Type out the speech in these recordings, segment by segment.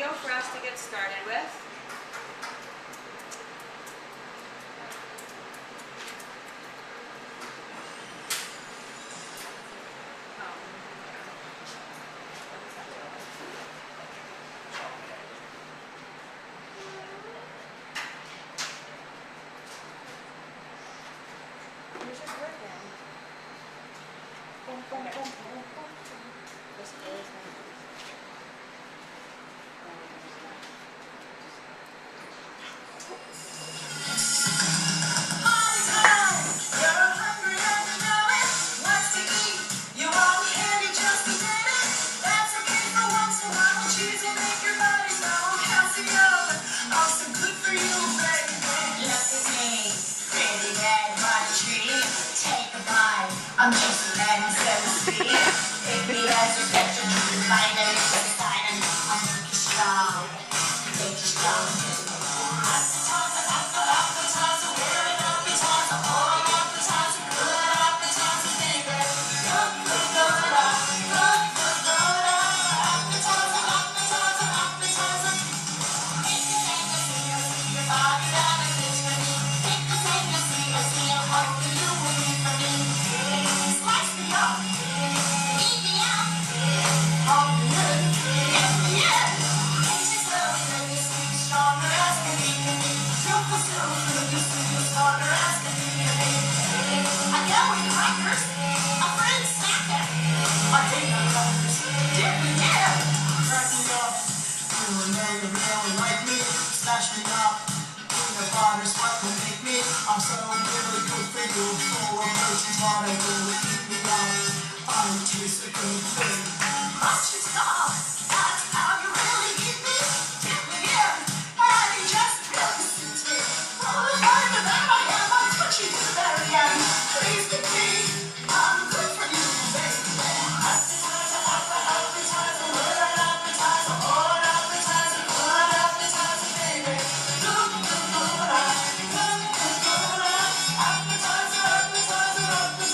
video for us to get started with. I'm just a man who says to see. Take me as your pet, you can find it. I'm looking strong. Take you strong. Appetizer, we're an appetizer. Oh, an appetizer, good appetizer, baby. Good, good, good, appetizer, appetizer, appetizer. If you take a see, I see your body, that is it for me. If you take a see, I see your hope that you will be for me. Slice me up, eat me out, hug me in, get me in. Taste yourself, then you see you're stronger as can be. Silver, silver, you see you're stronger as can be. I go with crackers, a friend snacker. I hate my crackers, dip me in. Crack me up, you and then you really like me. Smash me up, peanut butter's what will make me. I'm so really good for you, full of protein, what I do. I taste a good thing. Watch your stop. That's how you really get me. Get me in. And you just really suits me. All the time that I am, I'm pushing to the very end. Please be me. I'm good for you, baby. Appetizer, appetizer, we're an appetizer. Oh, an appetizer, good appetizer, baby. Good, good, good, good, good, good. Appetizer, appetizer, appetizer.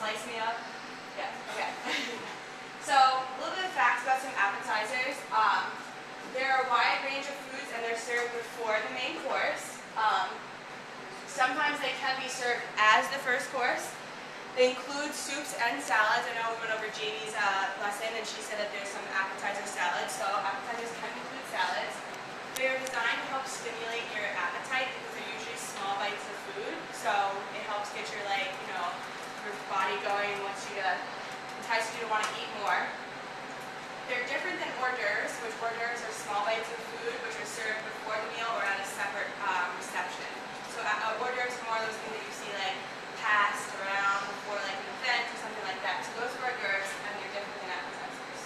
Slice me up? Yeah, okay. So, a little bit of facts about some appetizers. There are a wide range of foods and they're served before the main course. Sometimes they can be served as the first course. They include soups and salads. I know we went over Jamie's lesson and she said that there's some appetizer salads, so appetizers can include salads. They're designed to help stimulate your appetite because they're usually small bites of food, so it helps get your your body going once you entice you to want to eat more. They're different than hors d'oeuvres, which hors d'oeuvres are small bites of food which are served before the meal or at a separate reception. So hors hors d'oeuvres are more of those things that you see like passed around before like an event or something like that. So those are hors d'oeuvres, and they're different than appetizers.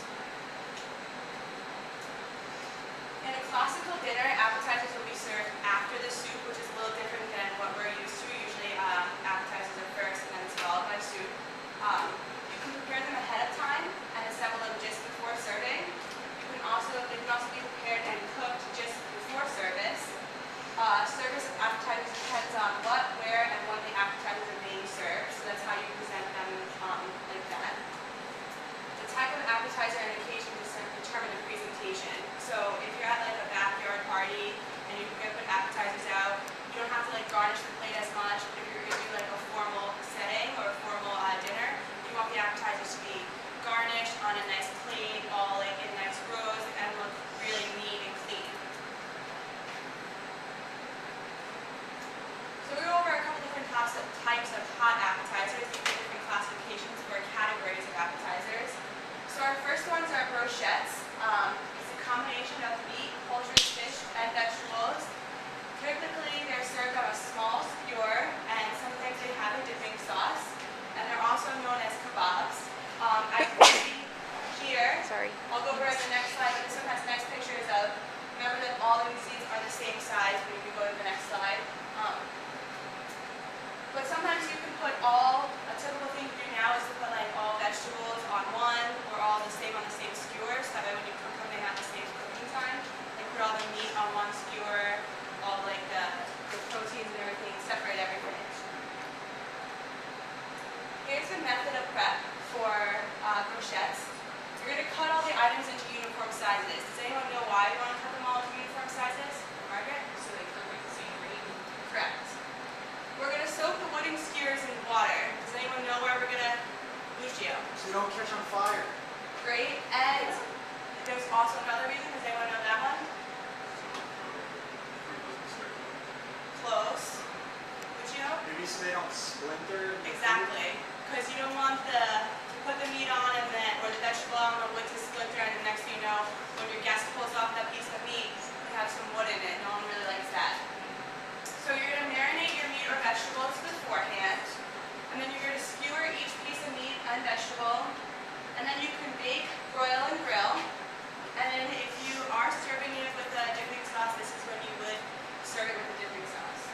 In a classical dinner, appetizers will be served after the soup, which is a little different than what we're used to. Usually appetizers are first and then it's followed by soup. You can prepare them ahead of time and assemble them just before serving. They can also be prepared and cooked just before service. Service of appetizers depends on what, where, and when the appetizers are being served. So that's how you present them like that. The type of appetizer and occasion will determine the presentation. So if you're at like a backyard party and you're going to put appetizers out, you don't have to like garnish the plate as much. If you're going to do like a formal setting or a formal dinner, you want the appetizers to be garnished on a nice plate, all like in nice rows, and look really neat and clean. So we go over a couple different types of hot appetizers, different classifications or categories of appetizers. So our first ones are brochettes. It's a combination of meat, poultry, fish, and vegetables. Typically, they're served on a small skewer, and sometimes they have a dipping sauce. And they're also known as kebabs. As you can see here, I'll go over at the next slide, but this one has nice pictures of, remember that all of these are the same size when you go to the next slide. But sometimes you can put a typical thing to do now is to put like all vegetables on one or all the same on the same skewer, so that way when you cook them they have the same cooking time. Like put all the meat on one skewer, all like the proteins and everything, separate everything. Here's the method of prep for brochettes. You're going to cut all the items into uniform sizes. Does anyone know why you want to cut them all into uniform sizes? Margaret? So they cook like the same rate. Correct. We're going to soak the wooden skewers in water. Does anyone know where we're going to, Lucio? So you don't catch on fire. Great. And there's also another reason. Does anyone know that one? Close. Lucio? Maybe so they don't splinter. Exactly. Because you don't want to put the meat on and then, or the vegetable on the wood to splinter, and the next thing you know, when your guest pulls off that piece of meat, you have some wood in it. No one really likes that. So you're going to marinate your meat or vegetables beforehand, and then you're going to skewer each piece of meat and vegetable, and then you can bake, broil, and grill. And then if you are serving it with a dipping sauce, this is when you would serve it with a dipping sauce.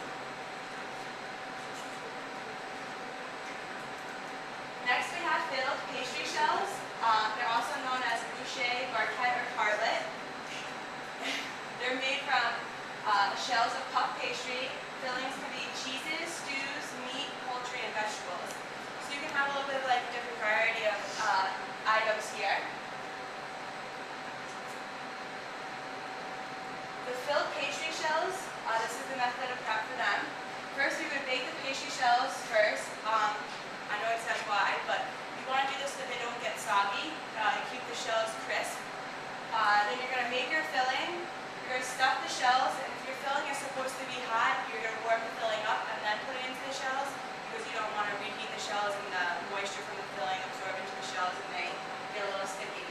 Next we have filled pastry shells. They're also known as bouchée, barquette, or tartlet. They're made from shells of puff pastry. Fillings can be cheeses, stews, meat, poultry, and vegetables. So you can have a little bit of like different variety of items here. The filled pastry shells, this is the method of prep for them. First, we would bake the pastry shells first. I know it says why, but you want to do this so that they don't get soggy. Keep the shells crisp. Then you're going to make your filling. You're going to stuff the shells, and if your filling is supposed to be hot, you're going to warm the filling up and then put it into the shells, because you don't want to reheat the shells and the moisture from the filling absorb into the shells and they get a little sticky.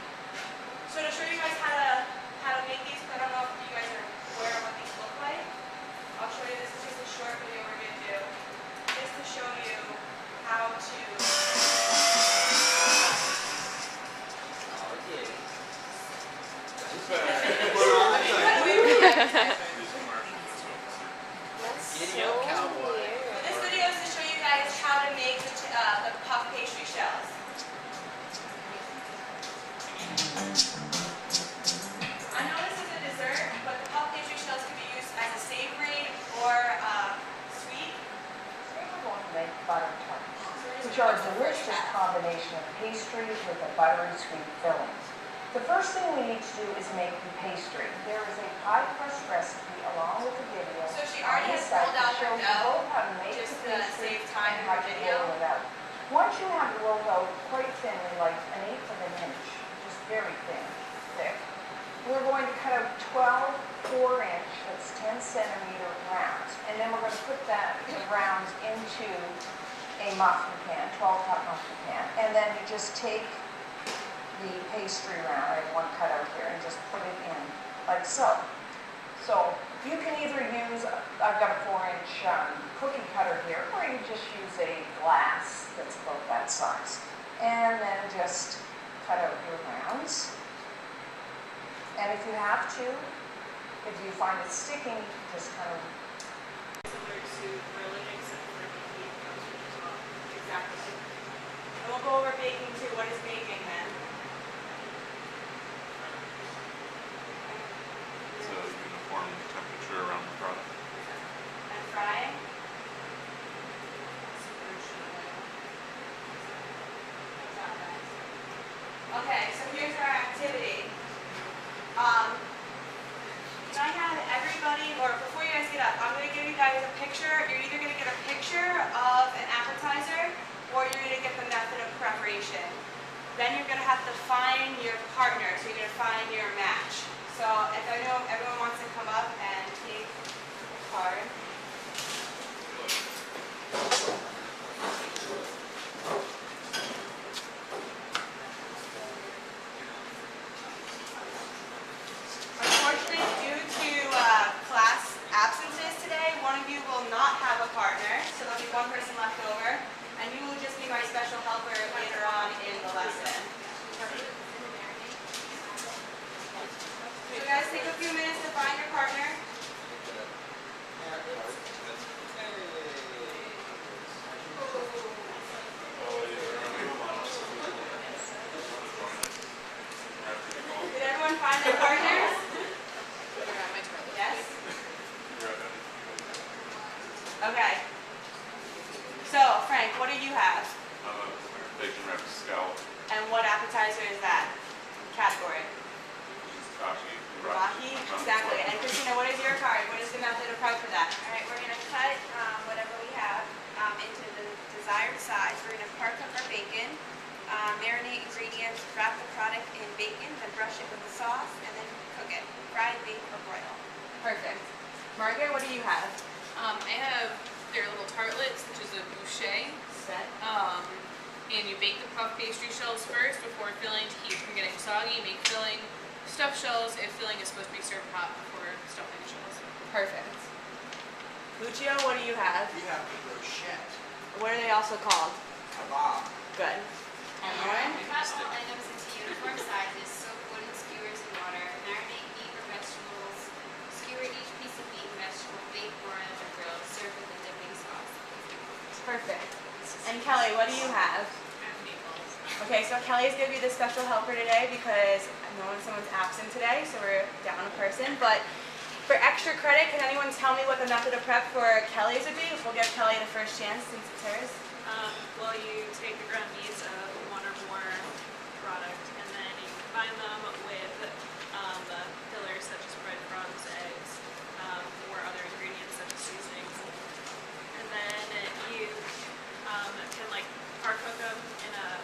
So to show you guys how to make these, I don't know if you guys are aware of what these look like. I'll show you, this is just a short video we're going to do, just to show you how to Giddy up, cowboy. This video is to show you guys how to make the puff pastry shells. I know this is a dessert, but the puff pastry shells can be used as a savory or sweet. Today we're going to make butter tarts, which are a delicious combination of pastry with a buttery sweet filling. The first thing we need to do is make the pastry. There is a pie crust recipe along with the video. So she already on the has site rolled out to her show you dough, both how to make just the to pastry save time in and how her to video. roll it out. Once you have it rolled out quite thinly, like 1/8 of an inch, just very thin, thick, we're going to cut out 12 4-inch, that's 10 centimeter rounds. And then we're going to put the rounds into a muffin pan, 12-cup muffin pan. And then you just take the pastry round, I have one cut out here, and just put it in, like so. So you can either use, I've got a 4-inch cookie cutter here, or you just use a glass that's about that size. And then just cut out your rounds. And if you have to, if you find it sticking, just kind of Similar to grilling, except for the heat comes with as well. Exactly. And we'll go over baking too. What is baking then? It's a uniform temperature around the product. And frying? Okay, so here's our activity. Can I have everybody, or before you guys get up, I'm going to give you guys a picture. You're either going to get a picture of an appetizer, or you're going to get the method of preparation. Then you're going to have to find your partner, so you're going to find your match. So if I know everyone wants to come up and take a card. Unfortunately, due to class absences today, one of you will not have a partner, so there'll be one person left over, and you will just be my special helper later on in the lesson. So you guys take a few minutes to find your partner. Did everyone find their partners? Yes? Okay. So, Frank, what do you have? Bacon wrapped scallop, And what appetizer is that category? tashi, Rocky? Exactly. And Christina, what is your card? What is the method of prep for that? All right, we're gonna cut whatever we have into the desired size. We're gonna part up our bacon, marinate ingredients, wrap the product in bacon, then brush it with the sauce, and then cook it. Fry, bake, or broil. Perfect. Margaret, what do you have? I have their little tartlets, which is a boucher. Set. And you bake the puff pastry shells first before filling to keep from getting soggy. Make filling, stuffed shells if filling is supposed to be served hot before stuffing the shells. Perfect. Lucio, what do you have? We have the brochette, What are they also called? kebab. Good. And Lauren? Cut all items into uniform sizes, soak wooden skewers in water, marinate meat or vegetables, skewer each piece of meat and vegetable, bake, broil, or grill, serve with a dipping sauce. Perfect. And Kelly, what do you have? Okay, so Kelly is going to be the special helper today because someone's absent today, so we're down a person. But for extra credit, can anyone tell me what the method of prep for Kelly's would be? We'll give Kelly the first chance since it's hers. Well, you take the ground meats of one or more product, and then you combine them with fillers such as breadcrumbs, eggs, or other ingredients such as seasonings. And then you can par cook them in a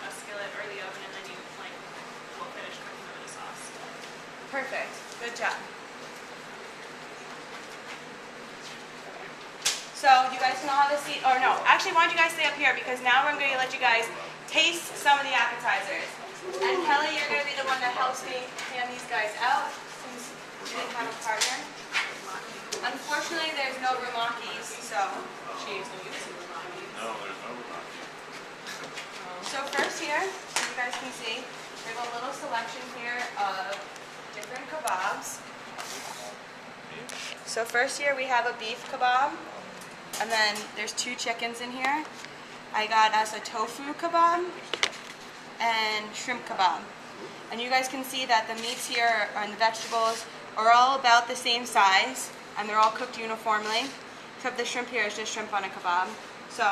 a skillet or the oven, and then you will finish cooking them in a sauce. Perfect. Good job. So you guys can all have a seat, or no, actually why don't you guys stay up here because now I'm going to let you guys taste some of the appetizers. And Kelly, you're going to be the one that helps me hand these guys out since you didn't have a partner. Unfortunately, there's no Ramakis, so. She is no use in the body. No, there's no ramaki. So first here, as you guys can see, we have a little selection here of different kebabs. So first here we have a beef kebab, and then there's 2 chickens in here. I got us a tofu kebab and shrimp kebab. And you guys can see that the meats here and the vegetables are all about the same size, and they're all cooked uniformly. Except the shrimp here is just shrimp on a kebab. So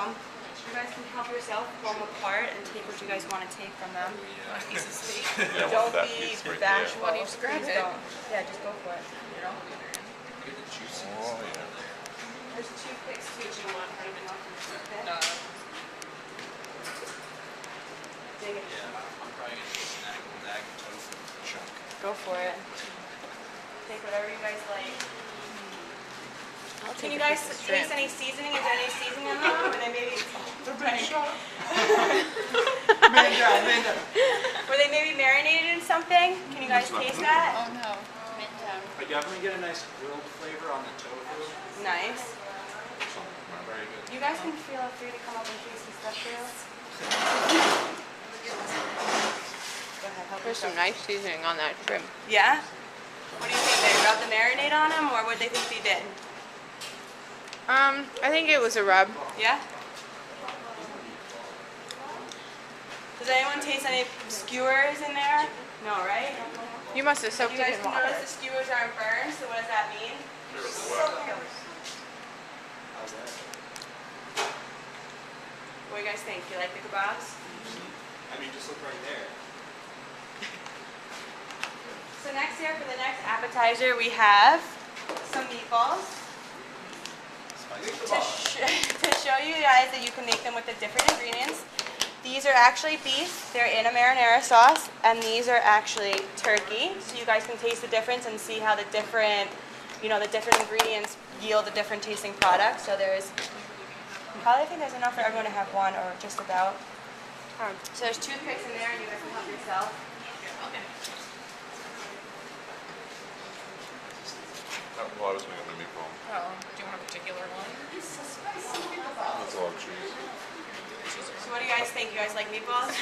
you guys can help yourself, pull them apart, and take what you guys want to take from them. Yeah, Don't that be piece right bashful. Why don't you just grab Please it? don't. Yeah, just go for it. Oh, yeah. There's toothpicks too. Do you want even off the toothpick? No. Dig it. I'm probably gonna get snack bag of tofu chunk. Go for it. Take whatever you guys like. Can you guys taste any seasoning? Is there any seasoning on them? Or they maybe Amanda. were they maybe marinated in something? Can you guys taste that? Oh no. Mint I definitely get a nice grilled flavor on the tofu. nice. Very good. You guys can feel free to come up and taste some stuff too. Go ahead, help There's some yourself. nice seasoning on that shrimp. Yeah? What do you think? They rubbed the marinade on them, or what do they think they did? I think it was a rub. Yeah? Does anyone taste any skewers in there? No, right? You must have soaked You it guys in can water. notice the skewers aren't burned, so what does that mean? What do you guys think? You like the kebabs? I mean, just look right there. So next here, for the next appetizer, we have some meatballs. To show you guys that you can make them with the different ingredients. These are actually beef, they're in a marinara sauce, and these are actually turkey. So you guys can taste the difference and see how the different ingredients yield a different tasting product. So there's, I think there's enough for everyone to have one, or just about. So there's toothpicks in there, and you guys can help yourself. Well, I was making the meatball. Oh, do you want a particular one? That's a lot of cheese. So what do you guys think? You guys like meatballs?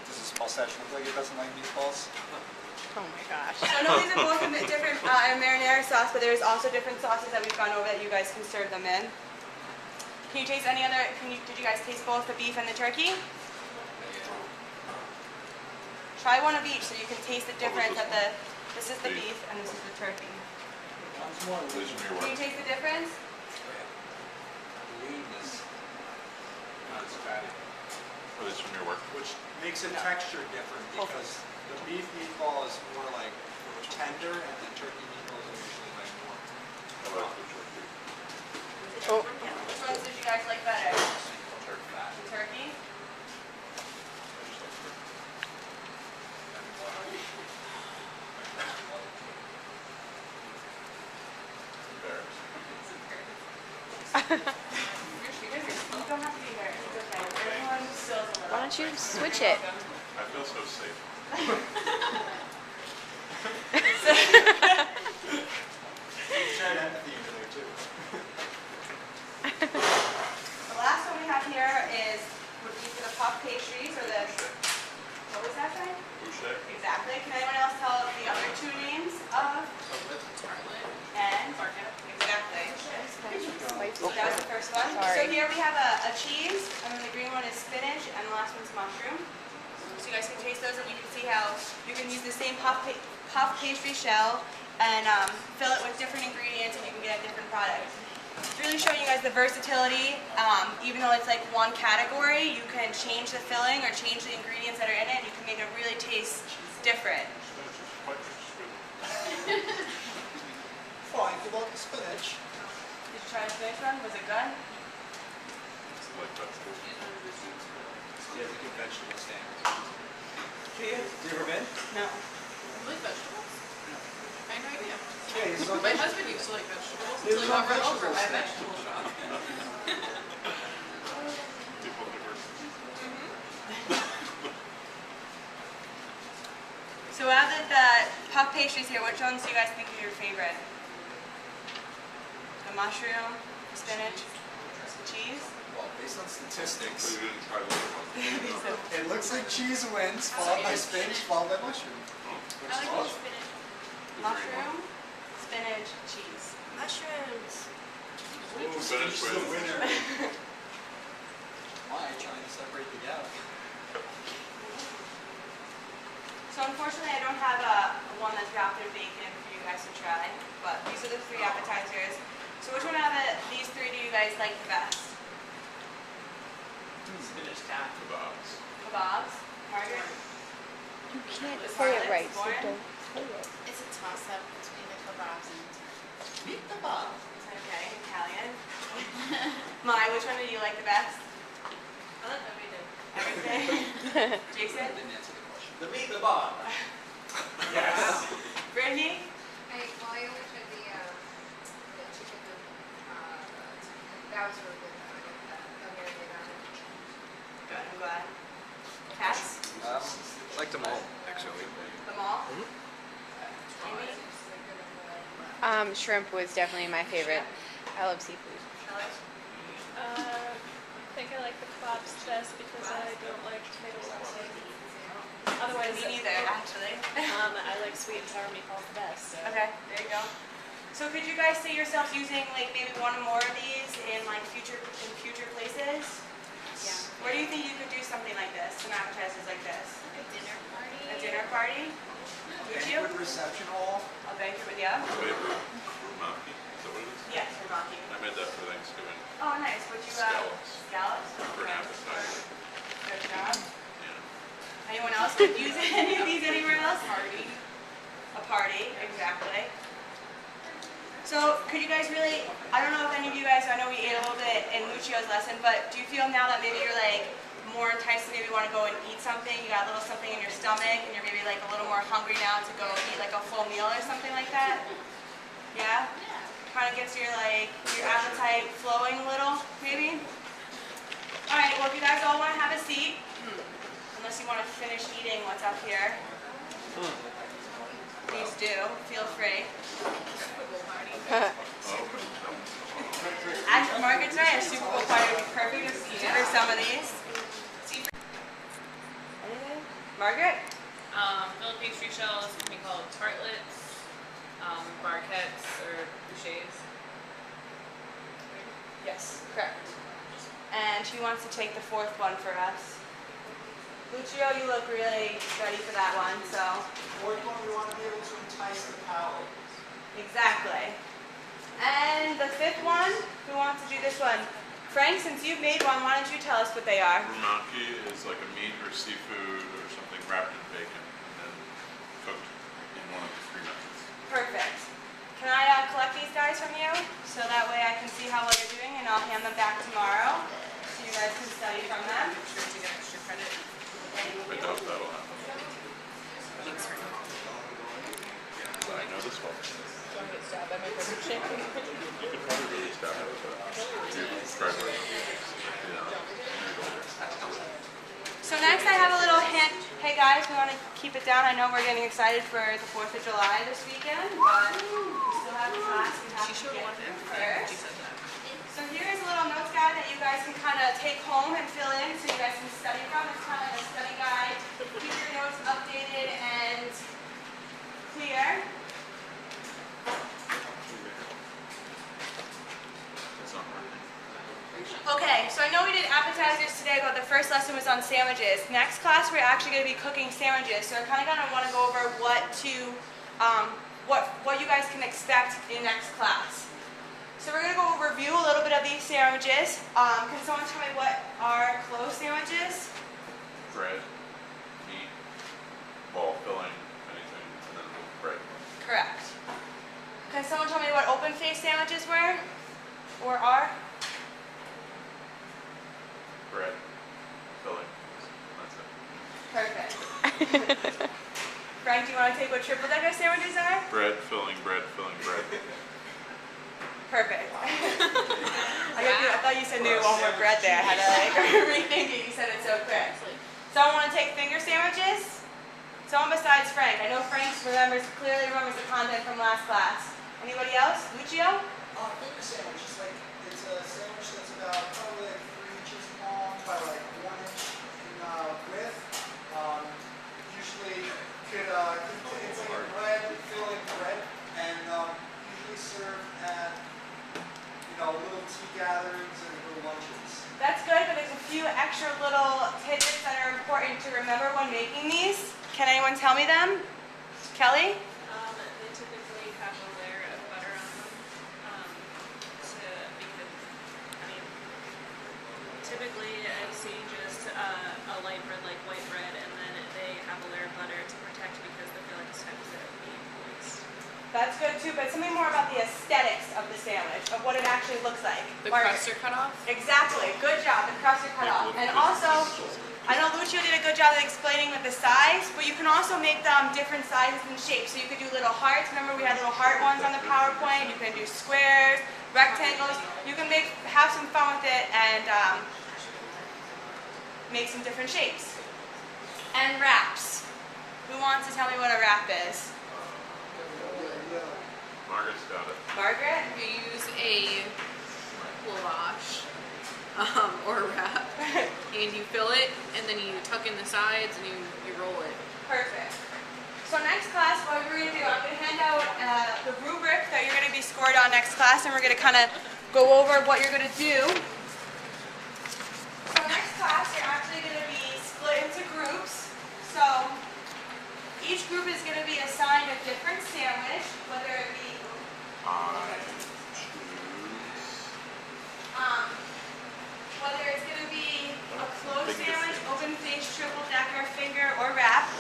Does this mustache look like it doesn't like meatballs? Oh my gosh. So no, these are both in the different marinara sauce, but there's also different sauces that we've gone over that you guys can serve them in. Can you taste any other? Did you guys taste both the beef and the turkey? Try one of each so you can taste the difference. This is the beef and this is the turkey. These are your Can you work. taste the difference? Are these from your work? Which makes the texture different because the beef meatball is more like tender and the turkey meatballs are usually like more. I like the turkey. Oh, Which ones did you guys like better? Turkey. The turkey? I just like turkey. You don't have to be embarrassed. It's okay. Everyone spills a little. why don't you switch it? I feel so safe. Shared empathy in there too. The last one we have here would be for the puff pastries, or the, what was that thing? Boucher. Exactly. Can anyone else tell the other two names of? And? Exactly. That was the first one. So Sorry. here we have a cheese, and then the green one is spinach, and the last one's mushroom. So you guys can taste those, and you can see how you can use the same puff pastry shell and fill it with different ingredients, and you can get a different product. It's really showing you guys the versatility. Even though it's like one category, you can change the filling or change the ingredients that are in it, and you can make it really taste different. Spinach is quite good. Fine, you like the spinach. Did you try the spinach one? Was it good? It's like vegetables. Yeah, we do vegetable stands. Do you? You ever been? No. Like vegetables? I have no idea. Yeah, he's on My husband used to like vegetables There's until he no got run over vegetable by a stand. vegetable shop. People differ. So out of the puff pastries here, which ones do you guys think are your favorite? The mushroom, the spinach, the cheese? Well, based on So statistics, you didn't try the other one? it looks like cheese wins, followed by spinach, followed by mushroom. I like the spinach. Mushroom, spinach, cheese. Mushrooms. Ooh, Spinach the wins. winner. Why trying to separate the gap? So unfortunately, I don't have a one that's wrapped in bacon for you guys to try, but these are the three appetizers. So which one out of these three do you guys like the best? Spinach tap. Kebabs. Kebabs? Margaret? You can't The say it garlic, right, so Lauren? don't say it. It's a toss-up between the kebabs and Meet the Bob. Okay, Italian. Mai, which one do you like the best? I like everything. Everything? Jason? Didn't answer the question. The Meet the Bob. Yes. Brittany? Well, I only tried the chicken, that was really good. The marinade on it. Good, I'm glad. Cats? Liked them all, actually. Them all? Mhm. Amy? Shrimp was definitely my favorite. I love seafood. I think I like the kebabs best because I don't like tomato sauce. Otherwise, Me neither, actually. I like sweet and sour meatballs the best. So. Okay, there you go. So could you guys see yourselves using like maybe one or more of these in like future places? Yeah. Where do you think you could do something like this, some appetizers like this? A dinner party. A dinner party? Would you? Banquet reception hall. A banquet with you? Wait, Rumaki, is that what it is? Yes, for mocking. I made that for Thanksgiving. Oh, nice. Would you, Scallops. Scallops? For an appetizer. Good job. Yeah. Anyone else could use any of these anywhere else? Party. A party, exactly. So, could you guys really, I don't know if any of you guys, I know we ate a little bit in Lucio's lesson, but do you feel now that maybe you're like more enticed to maybe want to go and eat something, you got a little something in your stomach, and you're maybe like a little more hungry now to go eat like a full meal or something like that? Yeah? Kind of gets your like, your appetite flowing a little, maybe? Alright, well if you guys all want to have a seat, unless you want to finish eating what's up here. Please do, feel free. Actually, Margaret's right, a Super Bowl party would be perfect for some of these. Anything? Margaret? Philippine street shells can be called tartlets, barquettes, or bouchées. Yes, correct. And who wants to take the fourth one for us? Lucio, you look really ready for that one, so. Fourth one, we want to be able to entice the palate. Exactly. And the fifth one, who wants to do this one? Frank, since you've made one, why don't you tell us what they are? Rumaki is like a meat or seafood or something wrapped in bacon and then cooked in one of the three methods. Perfect. Can I collect these guys from you? So that way I can see how well you're doing and I'll hand them back tomorrow. So you guys can study from them. Make sure to get extra credit. I doubt that'll happen. Thanks for I know this one. don't get stabbed by my perfect shape. You could probably really stab it, but you try to, you know. So next I have a little hint. Hey guys, we want to keep it down. I know we're getting excited for the 4th of July this weekend, but we still have class. We have She to showed get one through everything. She first. said that. So here is a little notes guide that you guys can kind of take home and fill in so you guys can study from. It's kind of like a study guide. Keep your notes updated and clear. It's not working. Okay, so I know we did appetizers today, but the first lesson was on sandwiches. Next class, we're actually going to be cooking sandwiches. So I kind of going to want to go over what you guys can expect in next class. So we're going to go review a little bit of these sandwiches. Can someone tell me what are closed sandwiches? Bread, meat, ball filling, anything, and then bread. Correct. Can someone tell me what open-faced sandwiches were or are? Bread, filling, that's it. Perfect. Frank, do you want to take what triple-decker sandwiches are? Bread, filling, bread, filling, bread. Perfect. I thought you said knew one more bread there. I had to like rethink it. You said it so quick. Someone want to take finger sandwiches? Someone besides Frank. I know Frank clearly remembers the content from last class. Anybody else? Lucio? Finger sandwich is like, it's a sandwich that's about probably like 3 inches long by like 1 inch in width. Usually it's like a bread, filling bread, and usually served at little tea gatherings and little lunches. That's good, but there's a few extra little tidbits that are important to remember when making these. Can anyone tell me them? Kelly? They typically have a layer of butter on them typically I've seen just a light bread like white bread, and then they have a layer of butter to protect because they feel like it's types of meat moist. That's good too, but something more about the aesthetics of the sandwich, of what it actually looks like. The Margaret. crusts are cut off? Exactly. Good job. The crusts are cut off. And also, I know Lucio did a good job of explaining with the size, but you can also make them different sizes and shapes. So you could do little hearts. Remember we had little heart ones on the PowerPoint. You can do squares, rectangles. You can have some fun with it and make some different shapes. And wraps. Who wants to tell me what a wrap is? Margaret's got it. Margaret? You use a lavash or a wrap, and you fill it, and then you tuck in the sides, and you roll it. Perfect. So next class, what we're going to do, I'm going to hand out the rubric that you're going to be scored on next class, and we're going to kind of go over what you're going to do. So next class, you're actually going to be split into groups. So each group is going to be assigned a different sandwich, whether it be whether it's going to be a closed sandwich, open face, triple decker, finger, or wrap.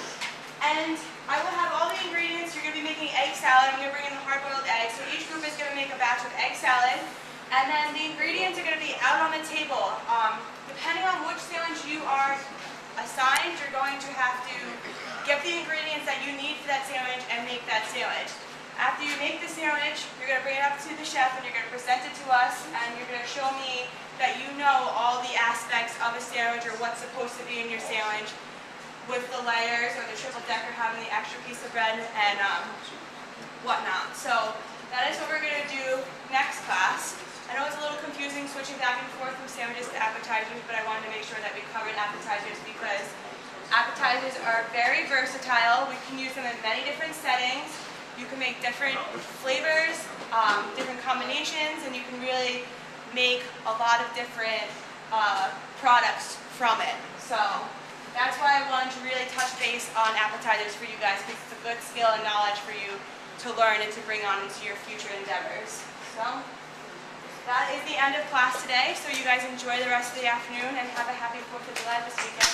And I will have all the ingredients. You're going to be making egg salad. I'm going to bring in the hard-boiled eggs. So each group is going to make a batch of egg salad. And then the ingredients are going to be out on the table. Depending on which sandwich you are assigned, you're going to have to get the ingredients that you need for that sandwich and make that sandwich. After you make the sandwich, you're going to bring it up to the chef and you're going to present it to us, and you're going to show me that you know all the aspects of a sandwich or what's supposed to be in your sandwich, with the layers or the triple decker having the extra piece of bread and whatnot. So that is what we're going to do next class. I know it's a little confusing switching back and forth from sandwiches to appetizers, but I wanted to make sure that we covered appetizers because appetizers are very versatile. We can use them in many different settings. You can make different flavors, different combinations, and you can really make a lot of different products from it. So that's why I wanted to really touch base on appetizers for you guys, because it's a good skill and knowledge for you to learn and to bring on into your future endeavors. So that is the end of class today. So you guys enjoy the rest of the afternoon and have a happy 4th of July this weekend.